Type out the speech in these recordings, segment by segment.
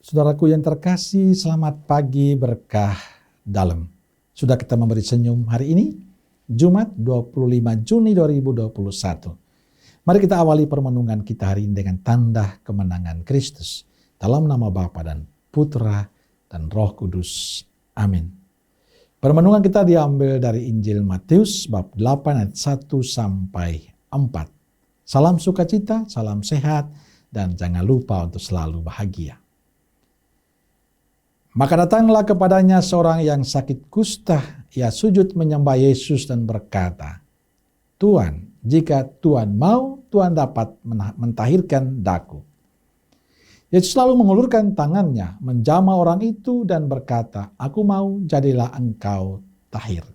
Saudaraku yang terkasih, selamat pagi berkah dalam. Sudah kita memberi senyum hari ini, Jumat 25 Juni 2021. Mari kita awali permenungan kita hari ini dengan tanda kemenangan Kristus. Dalam nama Bapa dan Putra dan Roh Kudus. Amin. Permenungan kita diambil dari Injil Matius bab 8 ayat 1 sampai 4. Salam sukacita, salam sehat, dan jangan lupa untuk selalu bahagia. Maka datanglah kepadanya seorang yang sakit kusta. Ia sujud menyembah Yesus dan berkata, "Tuan, jika Tuan mau, Tuan dapat mentahirkan daku." Yesus lalu mengulurkan tangannya, menjamah orang itu dan berkata, "Aku mau, jadilah engkau tahir."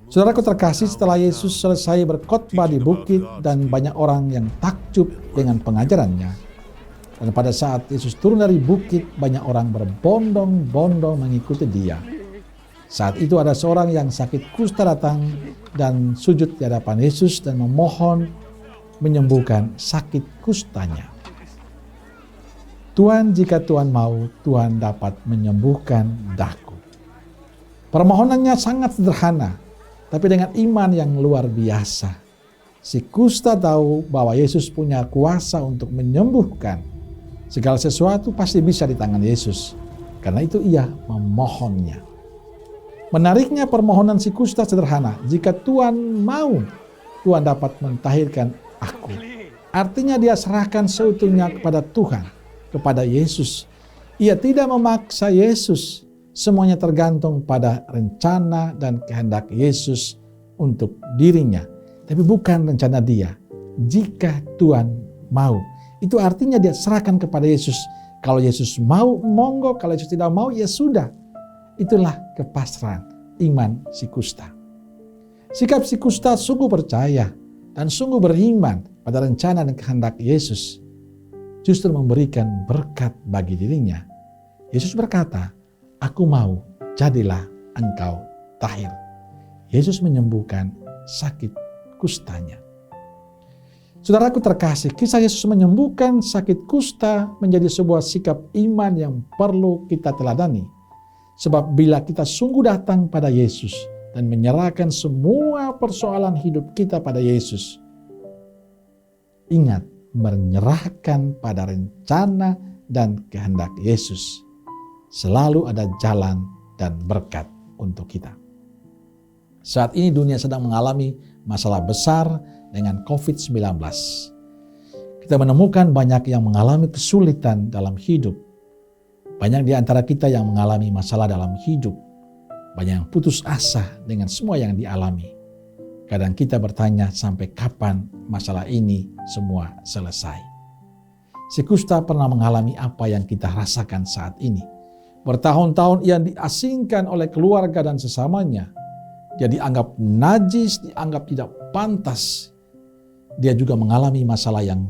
Saudaraku terkasih, setelah Yesus selesai berkhotbah di bukit dan banyak orang yang takjub dengan pengajarannya, dan pada saat Yesus turun dari bukit, banyak orang berbondong-bondong mengikuti dia. Saat itu ada seorang yang sakit kusta datang dan sujud di hadapan Yesus dan memohon menyembuhkan sakit kustanya. "Tuan, jika Tuan mau, Tuan dapat menyembuhkan daku." Permohonannya sangat sederhana, tapi dengan iman yang luar biasa. Si kusta tahu bahwa Yesus punya kuasa untuk menyembuhkan. Segala sesuatu pasti bisa di tangan Yesus. Karena itu ia memohonnya. Menariknya permohonan si kusta sederhana. "Jika Tuan mau, Tuan dapat mentahirkan aku." Artinya dia serahkan seutuhnya kepada Tuhan, kepada Yesus. Ia tidak memaksa Yesus. Semuanya tergantung pada rencana dan kehendak Yesus untuk dirinya. Tapi bukan rencana dia. Jika Tuan mau. Itu artinya dia serahkan kepada Yesus. Kalau Yesus mau, monggo. Kalau Yesus tidak mau, ya sudah. Itulah kepasrahan iman si kusta. Sikap si kusta sungguh percaya dan sungguh beriman pada rencana dan kehendak Yesus. Justru memberikan berkat bagi dirinya. Yesus berkata, "Aku mau, jadilah engkau tahir." Yesus menyembuhkan sakit kustanya. Saudaraku terkasih, kisah Yesus menyembuhkan sakit kusta menjadi sebuah sikap iman yang perlu kita teladani. Sebab bila kita sungguh datang pada Yesus dan menyerahkan semua persoalan hidup kita pada Yesus, ingat, menyerahkan pada rencana dan kehendak Yesus, selalu ada jalan dan berkat untuk kita. Saat ini dunia sedang mengalami masalah besar dengan COVID-19. Kita menemukan banyak yang mengalami kesulitan dalam hidup. Banyak di antara kita yang mengalami masalah dalam hidup. Banyak yang putus asa dengan semua yang dialami. Kadang kita bertanya, sampai kapan masalah ini semua selesai? Si kusta pernah mengalami apa yang kita rasakan saat ini. Bertahun-tahun ia diasingkan oleh keluarga dan sesamanya. Dia dianggap najis, dianggap tidak pantas. Dia juga mengalami masalah yang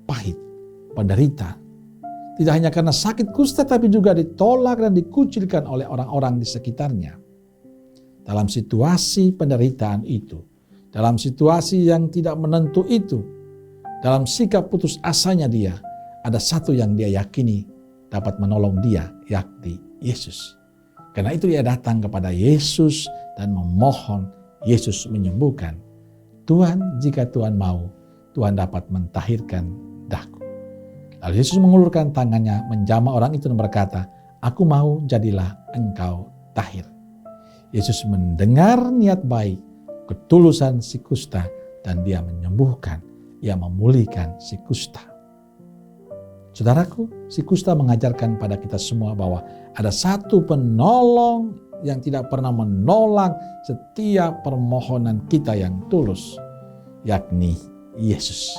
pahit, penderitaan. Tidak hanya karena sakit kusta, tapi juga ditolak dan dikucilkan oleh orang-orang di sekitarnya. Dalam situasi penderitaan itu, dalam situasi yang tidak menentu itu, dalam sikap putus asanya dia, ada satu yang dia yakini dapat menolong dia, yakni Yesus. Karena itu dia datang kepada Yesus dan memohon Yesus menyembuhkan. "Tuhan, jika Tuhan mau, Tuhan dapat mentahirkan daku." Lalu Yesus mengulurkan tangannya, menjamah orang itu dan berkata, "Aku mau, jadilah engkau tahir." Yesus mendengar niat baik, ketulusan si kusta, dan dia menyembuhkan, ia memulihkan si kusta. Saudaraku, si kusta mengajarkan pada kita semua bahwa ada satu penolong yang tidak pernah menolak setiap permohonan kita yang tulus, yakni Yesus.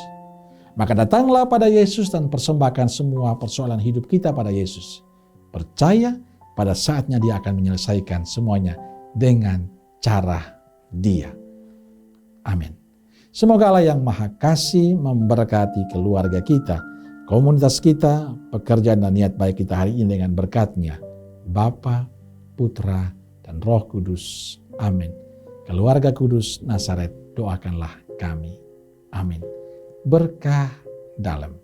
Maka datanglah pada Yesus dan persembahkan semua persoalan hidup kita pada Yesus. Percaya pada saatnya dia akan menyelesaikan semuanya dengan cara dia. Amin. Semoga Allah yang Maha Kasih memberkati keluarga kita, komunitas kita, pekerjaan dan niat baik kita hari ini dengan berkat-Nya. Bapa, Putra, dan Roh Kudus. Amin. Keluarga Kudus Nazaret, doakanlah kami. Amin. Berkah dalam.